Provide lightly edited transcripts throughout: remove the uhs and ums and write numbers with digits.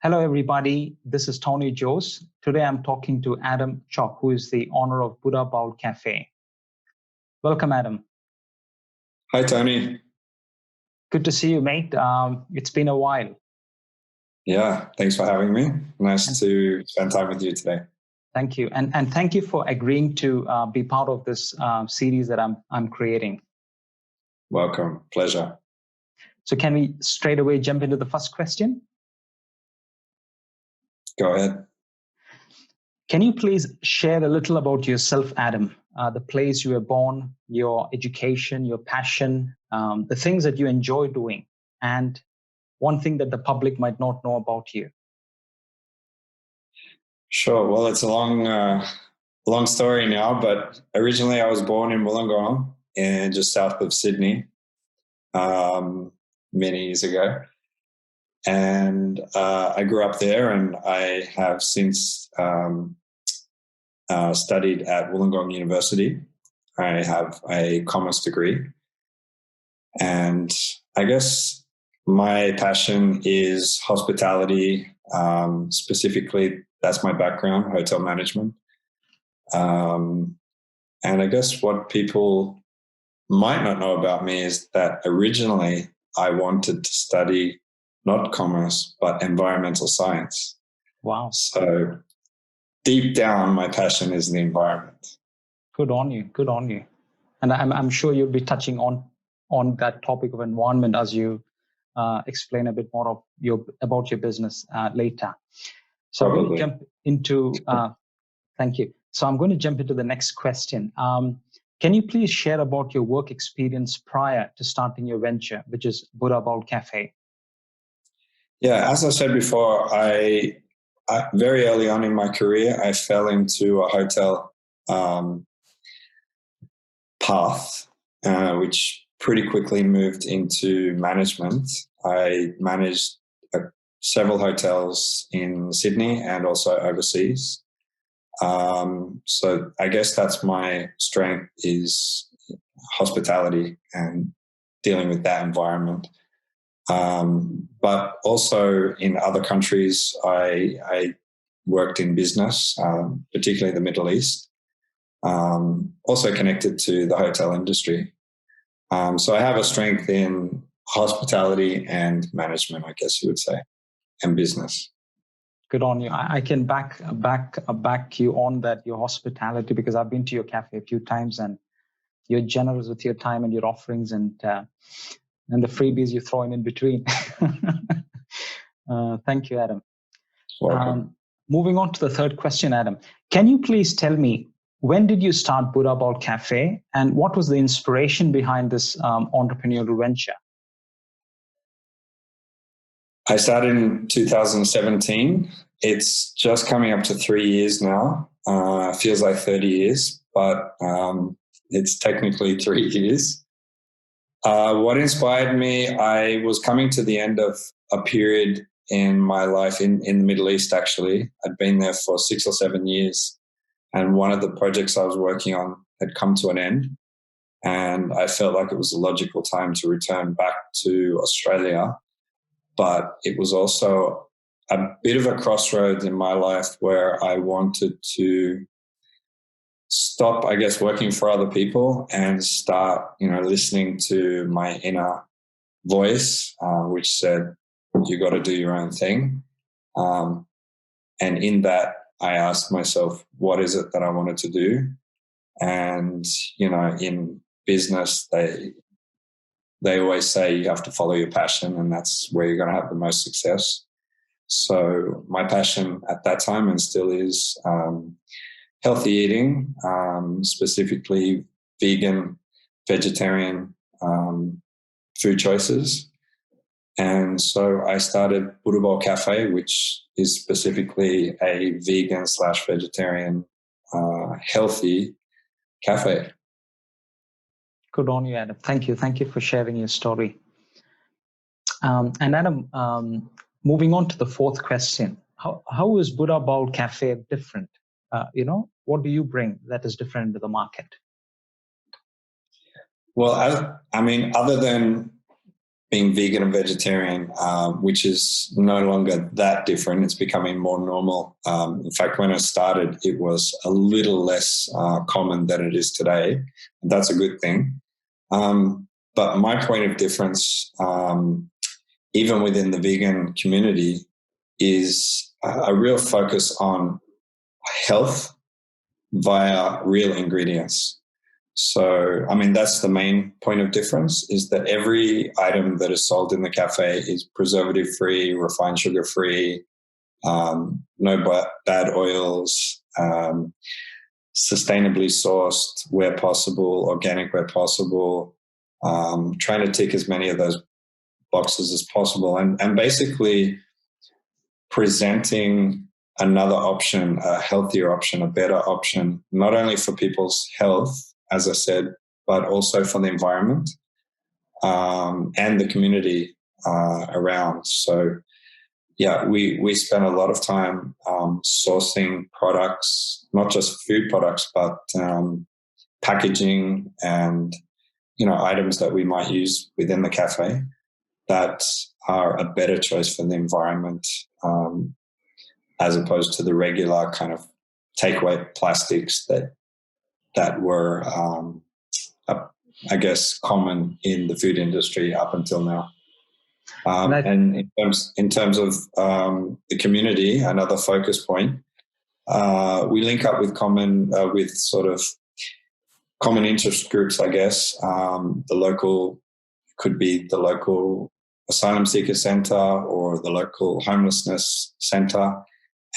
Hello, everybody. This is Tony Jose. Today, I'm talking to Adam Chock, who is the owner of Buddha Bowl Cafe. Welcome, Adam. Hi, Tony. Good to see you, mate. It's been a while. Yeah, thanks for having me. Nice to spend time with you today. Thank you. And thank you for agreeing to be part of this series that I'm creating. Welcome. Pleasure. So can we straight away jump into the first question? Go ahead. Can you please share a little about yourself, Adam? The place you were born, your education, your passion, the things that you enjoy doing, and one thing that the public might not know about you. Sure. Well, it's a long story now, but originally I was born in Wollongong, and just south of Sydney, many years ago. And I grew up there, and I have since studied at Wollongong University. I have a commerce degree. And I guess my passion is hospitality. Specifically, that's my background, hotel management. And I guess what people might not know about me is that originally I wanted to study not commerce, but environmental science. Wow. So deep down, my passion is the environment. Good on you. Good on you. And I'm sure you'll be touching on that topic of environment as you explain a bit more about your business later. So I'm going to jump into, thank you. So I'm going to jump into the next question. Can you please share about your work experience prior to starting your venture, which is Buddha Bowl Cafe? Yeah, as I said before, I very early on in my career, I fell into a hotel path, which pretty quickly moved into management. I managed several hotels in Sydney and also overseas. So I guess that's my strength, is hospitality and dealing with that environment. But also in other countries, I worked in business, particularly the Middle East, also connected to the hotel industry. So I have a strength in hospitality and management, I guess you would say, and business. Good on you. I can back you on that, your hospitality, because I've been to your cafe a few times, and you're generous with your time and your offerings and the freebies you throw in between. Thank you, Adam. Welcome. Moving on to the third question, Adam. Can you please tell me, when did you start Buddha Bowl Cafe, and what was the inspiration behind this entrepreneurial venture? I started in 2017. It's just coming up to 3 years now. Feels like 30 years, but it's technically 3 years. What inspired me, I was coming to the end of a period in my life in the Middle East, actually. I'd been there for 6 or 7 years, and one of the projects I was working on had come to an end, and I felt like it was a logical time to return back to Australia. But it was also a bit of a crossroads in my life where I wanted to stop, I guess, working for other people and start, listening to my inner voice, which said, you got to do your own thing. And in that, I asked myself, what is it that I wanted to do? And, in business, they always say you have to follow your passion, and that's where you're going to have the most success. So my passion at that time, and still is, healthy eating, specifically vegan, vegetarian food choices. And so I started Buddha Bowl Cafe, which is specifically a vegan/vegetarian healthy cafe. Good on you, Adam. Thank you. Thank you for sharing your story. And Adam, moving on to the fourth question, how is Buddha Bowl Cafe different? What do you bring that is different to the market? Well, other than being vegan and vegetarian, which is no longer that different. It's becoming more normal. In fact, when I started, it was a little less common than it is today. And that's a good thing. But my point of difference, even within the vegan community, is a real focus on health via real ingredients. So, I mean, that's the main point of difference, is that every item that is sold in the cafe is preservative-free, refined sugar-free, no bad oils, sustainably sourced where possible, organic where possible, trying to tick as many of those boxes as possible, and basically presenting another option, a healthier option, a better option, not only for people's health, as I said, but also for the environment and the community around. So, yeah, we spend a lot of time sourcing products, not just food products, but packaging and, items that we might use within the cafe that are a better choice for the environment, as opposed to the regular kind of takeaway plastics that were, I guess, common in the food industry up until now. And in terms of the community, another focus point, we link up with sort of common interest groups, I guess. Could be the local asylum seeker centre or the local homelessness centre,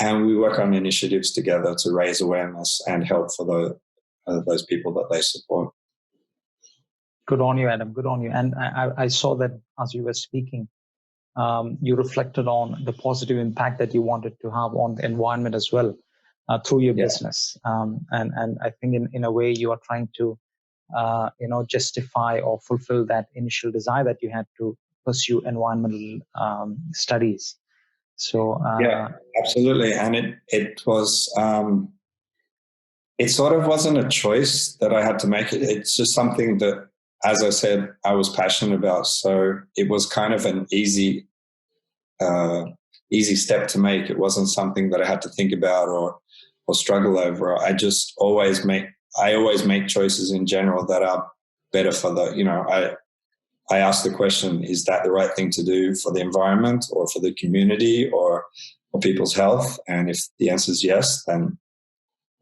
and we work on initiatives together to raise awareness and help for those people that they support. Good on you, Adam. Good on you. And I saw that as you were speaking, you reflected on the positive impact that you wanted to have on the environment as well through your business. And I think in a way you are trying to, justify or fulfill that initial desire that you had to pursue environmental studies. So yeah, absolutely. And it was, it sort of wasn't a choice that I had to make. It's just something that, as I said, I was passionate about. So it was kind of an easy step to make. It wasn't something that I had to think about or struggle over. I always make choices in general that are better for I ask the question, is that the right thing to do for the environment or for the community or for people's health? And if the answer is yes, then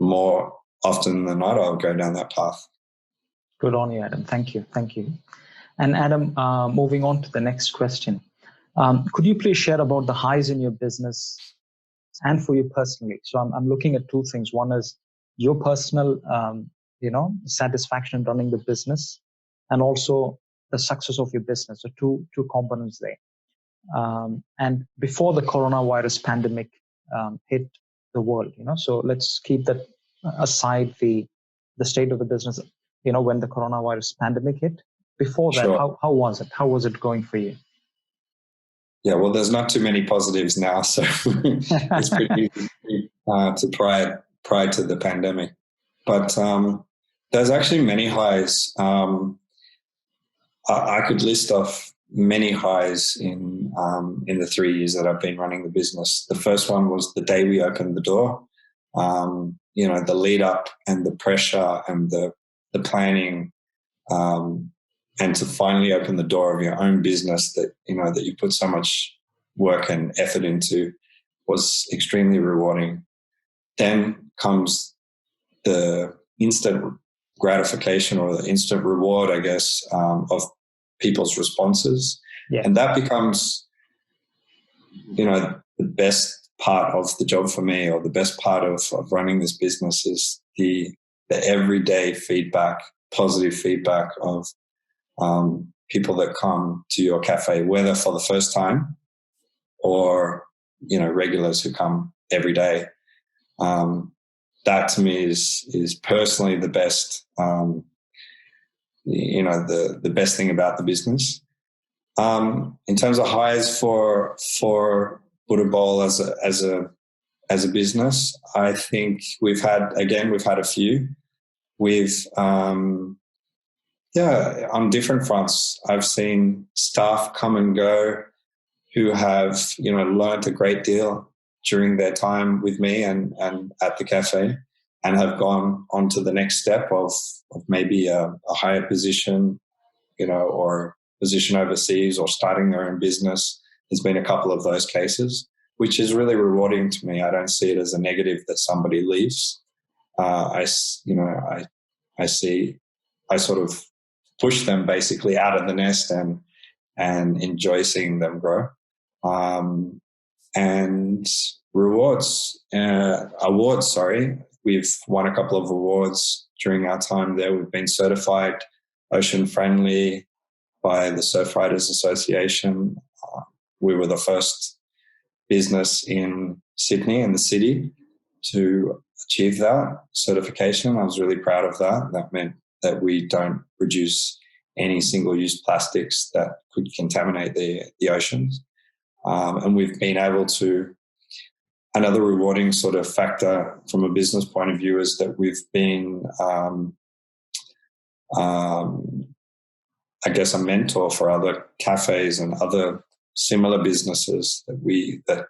more often than not, I'll go down that path. Good on you, Adam. Thank you. Thank you. And Adam, moving on to the next question. Could you please share about the highs in your business and for you personally? So I'm looking at two things. One is your personal, satisfaction in running the business, and also the success of your business. So two components there. And before the coronavirus pandemic hit the world, so let's keep that aside, the state of the business, when the coronavirus pandemic hit. Before that, sure. How was it? How was it going for you? Yeah, well, there's not too many positives now, so it's pretty easy to prior to the pandemic. But there's actually many highs. I could list off many highs in the 3 years that I've been running the business. The first one was the day we opened the door. The lead up and the pressure and the planning, and to finally open the door of your own business that you put so much work and effort into was extremely rewarding. Then comes the instant gratification or the instant reward, I guess, of people's responses. Yeah. And that becomes, the best part of the job for me, or the best part of running this business, is the everyday feedback, positive feedback of people that come to your cafe, whether for the first time or, regulars who come every day. That to me is personally the best, the best thing about the business. In terms of highs for Buddha Bowl as a business, I think we've had a few. We've Yeah, on different fronts. I've seen staff come and go who have, learned a great deal during their time with me and at the cafe, and have gone on to the next step of maybe a higher position, or position overseas, or starting their own business. There's been a couple of those cases, which is really rewarding to me. I don't see it as a negative that somebody leaves. I sort of push them basically out of the nest and enjoy seeing them grow. And awards, sorry. We've won a couple of awards during our time there. We've been certified ocean friendly by the Surf Riders Association. We were the first business in Sydney, in the city, to achieve that certification. I was really proud of that. That meant that we don't produce any single-use plastics that could contaminate the oceans. And we've been able to, another rewarding sort of factor from a business point of view is that we've been, I guess, a mentor for other cafes and other similar businesses that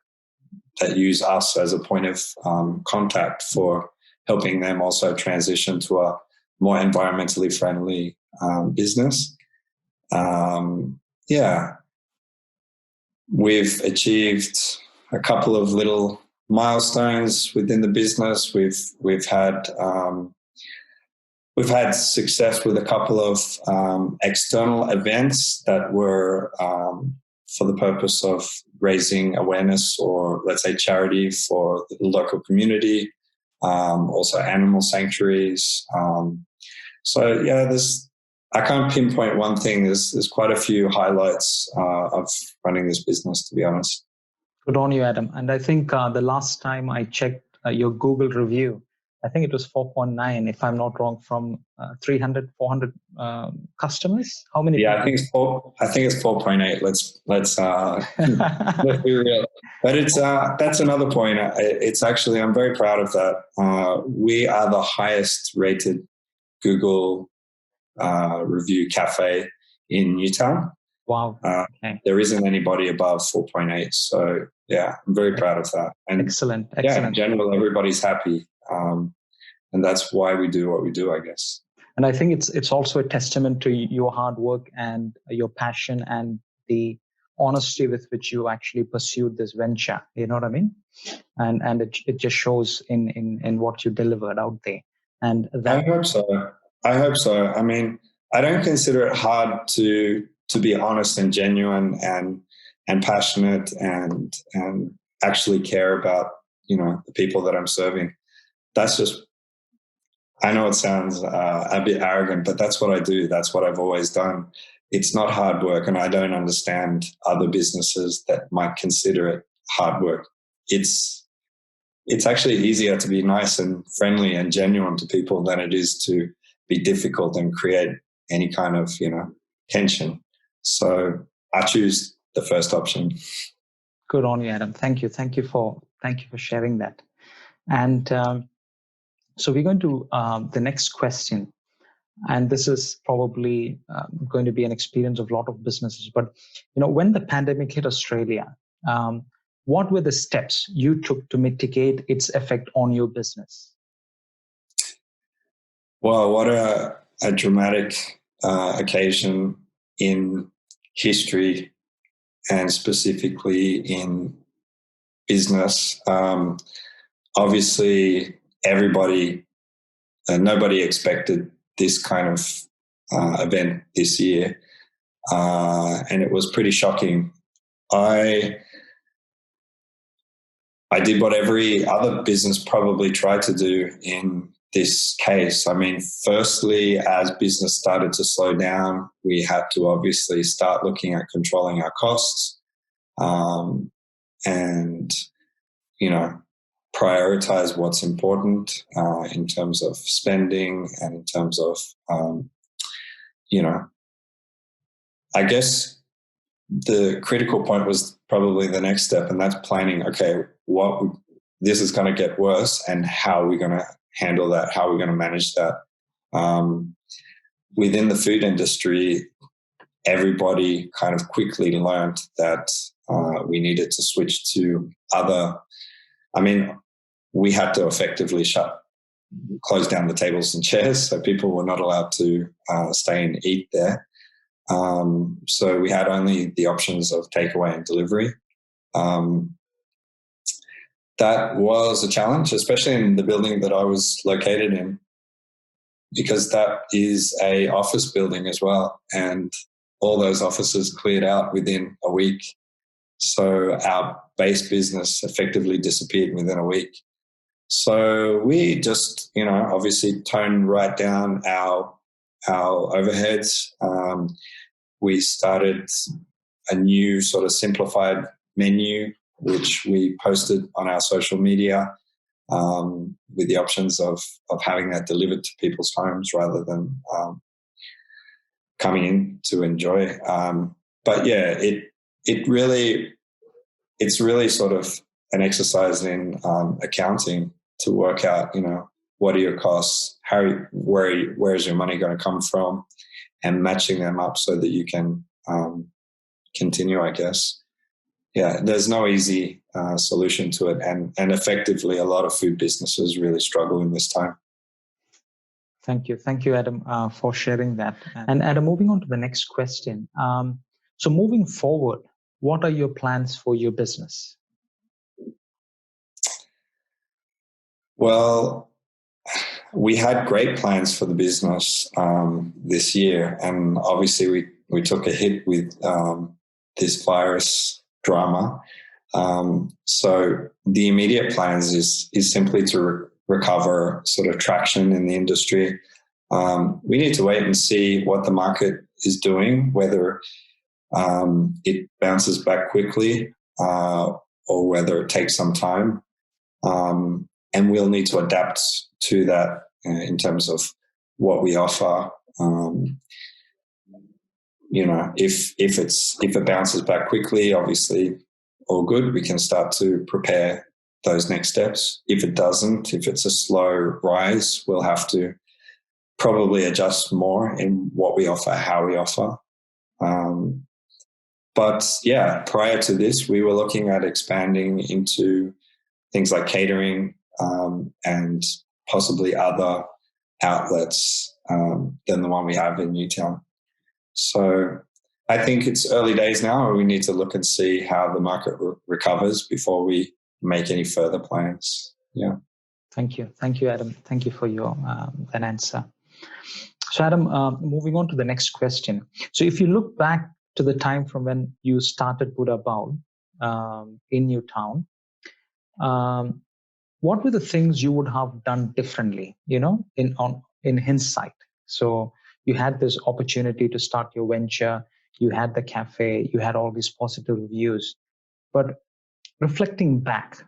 use us as a point of contact for helping them also transition to a more environmentally friendly business. We've achieved a couple of little milestones within the business. We've had success with a couple of external events that were for the purpose of raising awareness, or let's say charity, for the local community, also animal sanctuaries. I can't pinpoint one thing. There's quite a few highlights of running this business, to be honest. Good on you, Adam. And I think the last time I checked your Google review, I think it was 4.9, if I'm not wrong, from 300, 400 customers. How many? Yeah, people? I think it's 4.8. Let's be real. But that's another point. It's actually, I'm very proud of that. We are the highest rated Google review cafe in Newtown. Wow. Okay. There isn't anybody above 4.8. So yeah, I'm very proud of that. And excellent. Yeah, in general, everybody's happy. And that's why we do what we do, I guess. And I think it's also a testament to your hard work and your passion and the honesty with which you actually pursued this venture. You know what I mean? And it just shows in what you delivered out there. And I hope so. I mean, I don't consider it hard to be honest and genuine and passionate and actually care about, the people that I'm serving. That's just, I know it sounds a bit arrogant, but that's what I do. That's what I've always done. It's not hard work, and I don't understand other businesses that might consider it hard work. It's actually easier to be nice and friendly and genuine to people than it is to be difficult and create any kind of, tension. So I choose the first option. Good on you, Adam. Thank you for sharing that. And so we're going to the next question, and this is probably going to be an experience of a lot of businesses. But when the pandemic hit Australia, what were the steps you took to mitigate its effect on your business? Well, what a dramatic occasion in history, and specifically in business. Obviously, nobody expected this kind of event this year, and it was pretty shocking. I did what every other business probably tried to do in this case. I mean, firstly, as business started to slow down, we had to obviously start looking at controlling our costs, and prioritize what's important in terms of spending and in terms of, I guess the critical point was probably the next step, and that's planning. Okay, this is going to get worse, and how are we going to handle that? How are we going to manage that? within the food industry, everybody kind of quickly learned that we needed to switch to other. I mean, we had to effectively close down the tables and chairs, so people were not allowed to stay and eat there. So we had only the options of takeaway and delivery. That was a challenge, especially in the building that I was located in, because that is a office building as well, and all those offices cleared out within a week. So our base business effectively disappeared within a week. So we just, obviously toned right down our overheads. We started a new sort of simplified menu, which we posted on our social media, with the options of having that delivered to people's homes rather than coming in to enjoy. But yeah, it's really sort of an exercise in accounting to work out, what are your costs, where is your money going to come from, and matching them up so that you can continue, I guess. Yeah, there's no easy solution to it, and effectively a lot of food businesses really struggle in this time. Thank you, Adam, for sharing that. And Adam, moving on to the next question. So moving forward, what are your plans for your business? Well, we had great plans for the business this year, and obviously we took a hit with this virus drama. So the immediate plans is simply to recover sort of traction in the industry. We need to wait and see what the market is doing, whether it bounces back quickly or whether it takes some time. And we'll need to adapt to that in terms of what we offer. If it bounces back quickly, obviously all good. We can start to prepare those next steps. If it doesn't, if it's a slow rise, we'll have to probably adjust more in what we offer, how we offer. But yeah, prior to this, we were looking at expanding into things like catering and possibly other outlets than the one we have in Newtown. So I think it's early days now, and we need to look and see how the market recovers before we make any further plans. Yeah. Thank you, Adam. Thank you for your that answer. So Adam, moving on to the next question. So if you look back to the time from when you started Buddha Bowl in Newtown, what were the things you would have done differently, in hindsight? So you had this opportunity to start your venture, you had the cafe, you had all these positive reviews, but reflecting back,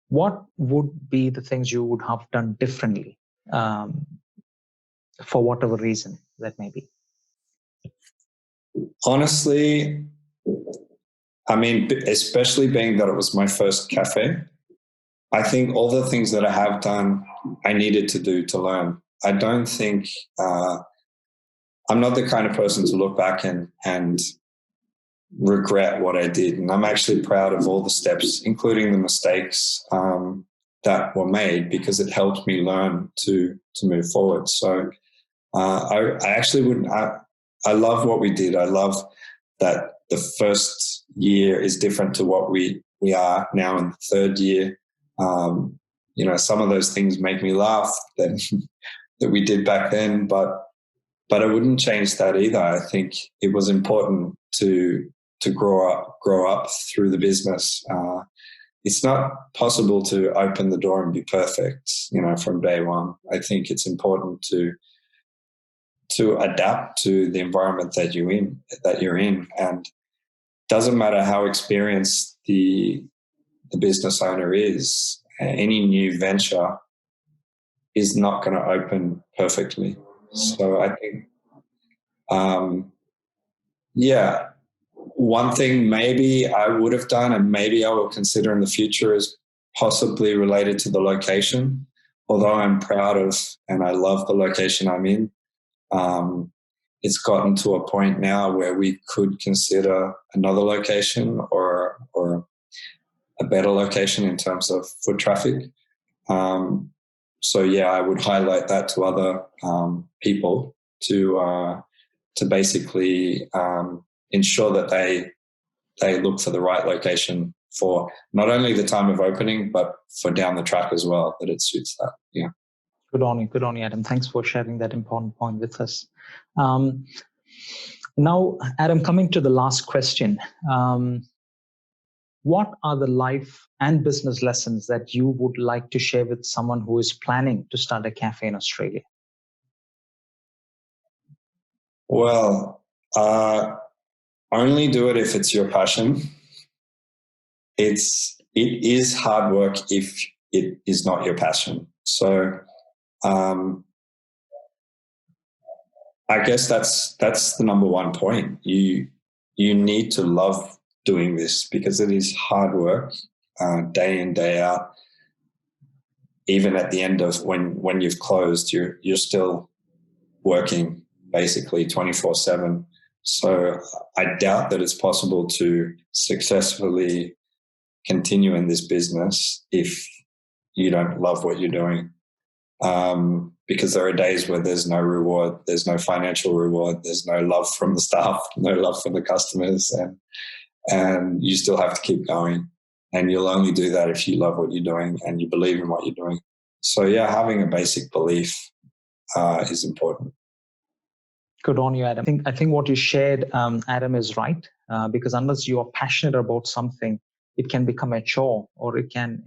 what would be the things you would have done differently, for whatever reason that may be? Honestly, I mean, especially being that it was my first cafe, I think all the things that I have done, I needed to do to learn. I don't think I'm not the kind of person to look back and regret what I did. And I'm actually proud of all the steps, including the mistakes that were made, because it helped me learn to move forward. So I actually wouldn't. I love what we did. I love that the first year is different to what we are now in the third year. Some of those things make me laugh that we did back then, but I wouldn't change that either. I think it was important to grow up through the business. It's not possible to open the door and be perfect, from day one. I think it's important to adapt to the environment that you're in, and doesn't matter how experienced the business owner is, any new venture is not going to open perfectly. So I think, one thing maybe I would have done, and maybe I will consider in the future, is possibly related to the location. Although I'm proud of and I love the location I'm in, It's gotten to a point now where we could consider another location or a better location in terms of foot traffic. So yeah, I would highlight that to other people to basically ensure that they look for the right location for not only the time of opening, but for down the track as well, that it suits that. Yeah. Good on you, Adam. Thanks for sharing that important point with us. Now, Adam, coming to the last question, what are the life and business lessons that you would like to share with someone who is planning to start a cafe in Australia? Well, only do it if it's your passion. It is hard work if it is not your passion. So I guess that's the number one point. You need to love doing this because it is hard work, day in, day out. Even at the end of when you've closed, you're still working basically 24/7. So I doubt that it's possible to successfully continue in this business if you don't love what you're doing. Because there are days where there's no reward, there's no financial reward, there's no love from the staff, no love from the customers, and you still have to keep going. And you'll only do that if you love what you're doing and you believe in what you're doing. So yeah, having a basic belief is important. Good on you, Adam. I think what you shared, Adam, is right. Because unless you are passionate about something, it can become a chore, or it can,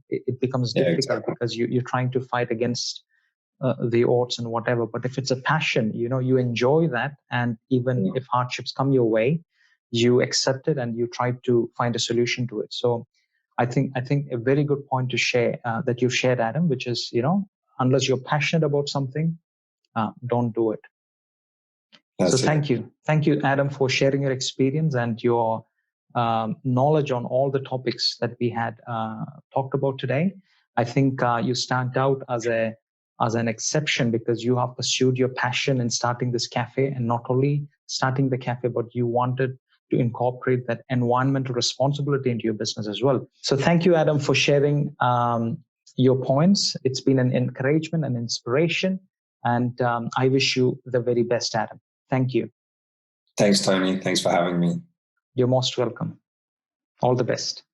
it becomes difficult exactly. Because you're trying to fight against the odds and whatever. But if it's a passion, you enjoy that, and even if hardships come your way, you accept it and you try to find a solution to it. So I think a very good point to share that you've shared, Adam, which is, unless you're passionate about something, don't do it. So thank you, Adam, for sharing your experience and your knowledge on all the topics that we had talked about today. I think you stand out as an exception because you have pursued your passion in starting this cafe, and not only starting the cafe, but you wanted to incorporate that environmental responsibility into your business as well. So thank you, Adam, for sharing your points. It's been an encouragement and inspiration, and I wish you the very best, Adam. Thank you. Thanks, Tony. Thanks for having me. You're most welcome. All the best.